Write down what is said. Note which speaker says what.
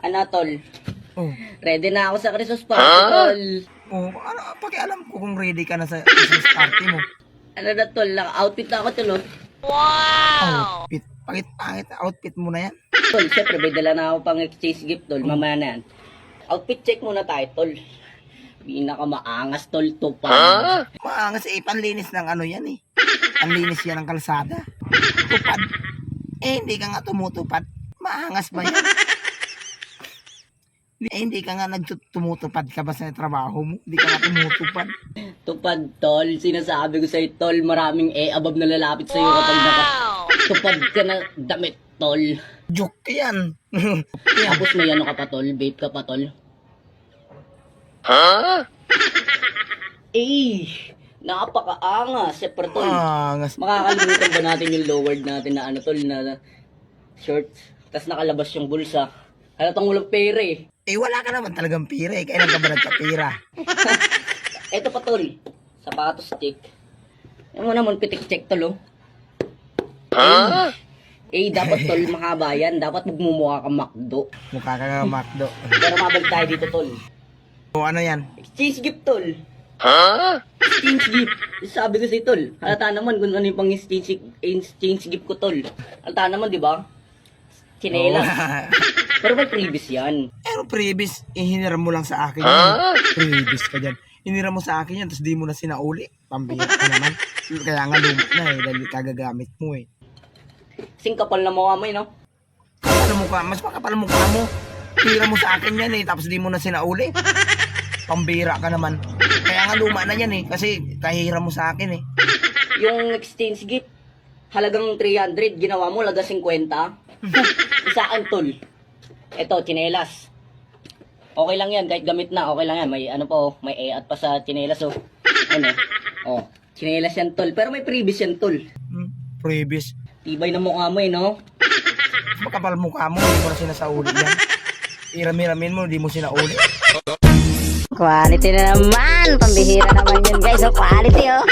Speaker 1: Ano, tol?
Speaker 2: Oh.
Speaker 1: Ready na ako sa Christmas party, tol.
Speaker 2: Oh, ano, pakialam ko kung ready ka na sa Christmas party mo.
Speaker 1: Ano na, tol? Naka-outfit na ako, tol, oh.
Speaker 2: Outfit. Pangit outfit mo na yan.
Speaker 1: Tol, syempre, may dala na ako pang exchange gift, tol. Mamaya na yan. Outfit check muna tayo, tol. Pinakamaangas, tol, to pa.
Speaker 2: Maangas panlinis ng ano yan eh. Panlinis yan ng kalsada. Tupad. Hindi ka nga tumutupad. Maangas ba yan? Hindi ka nga tumutupad ka ba sa trabaho mo? Hindi ka nga tumutupad.
Speaker 1: Tupad, tol. Sinasabi ko sa'yo, tol, maraming above na lalapit sa'yo kapag nakatupad ka na damit, tol.
Speaker 2: Joke yan.
Speaker 1: Tapos may ano ka pa, tol? Vape ka pa, tol? Napakaangas. Siyempre, tol.
Speaker 2: Maangas.
Speaker 1: Makakalimutan ba natin yung lowered natin na ano, tol, na shorts? Tapos nakalabas yung bulsa. Halatang walang pera eh.
Speaker 2: Wala ka naman talagang pira eh. Kailan ka ba nagkapira?
Speaker 1: Eto pa, tol. Sapatos check. Yan mo naman pitik check, tol, oh. Dapat, tol, mahaba yan. Dapat magmumukha ka McDo.
Speaker 2: Mukha ka nga McDo.
Speaker 1: Pero mabalik tayo dito, tol.
Speaker 2: O ano yan?
Speaker 1: Exchange gift, tol. Exchange gift. Sabi ko sa'yo, tol. Halata naman kung ano yung pang exchange gift ko, tol. Halata naman, di ba? Chinelas. Pero may previous yan.
Speaker 2: Pero previous, hiniram mo lang sa akin yan. Previous ka dyan. Hiniram mo sa akin yan, tapos di mo na sinauli. Pambira ka naman. Kaya nga luma na eh, dahil kagagamit mo eh.
Speaker 1: Sing kapal na mukha mo, no?
Speaker 2: Kapal mo ka, mas makapal mo ka mo. Hiniram mo sa akin yan eh, tapos di mo na sinauli. Pambira ka naman. Kaya nga luma na yan eh, kasi kahiram mo sa akin eh.
Speaker 1: Yung exchange gift, halagang 300, ginawa mo, laga 50. Isa ang tol. Ito, chinelas. Okay lang yan, kahit gamit na, okay lang yan. May ano pa, oh, may at pa sa chinelas, oh. Ano? Oh, chinelas yan, tol. Pero may previous yan, tol.
Speaker 2: Previous.
Speaker 1: Tibay na mukha mo, eh, no?
Speaker 2: Makapal mukha mo, hindi mo na sinasauli yan. Irami-ramin mo, hindi mo sinauli.
Speaker 3: Quality na naman. Pambihira naman yun guys. So quality oh.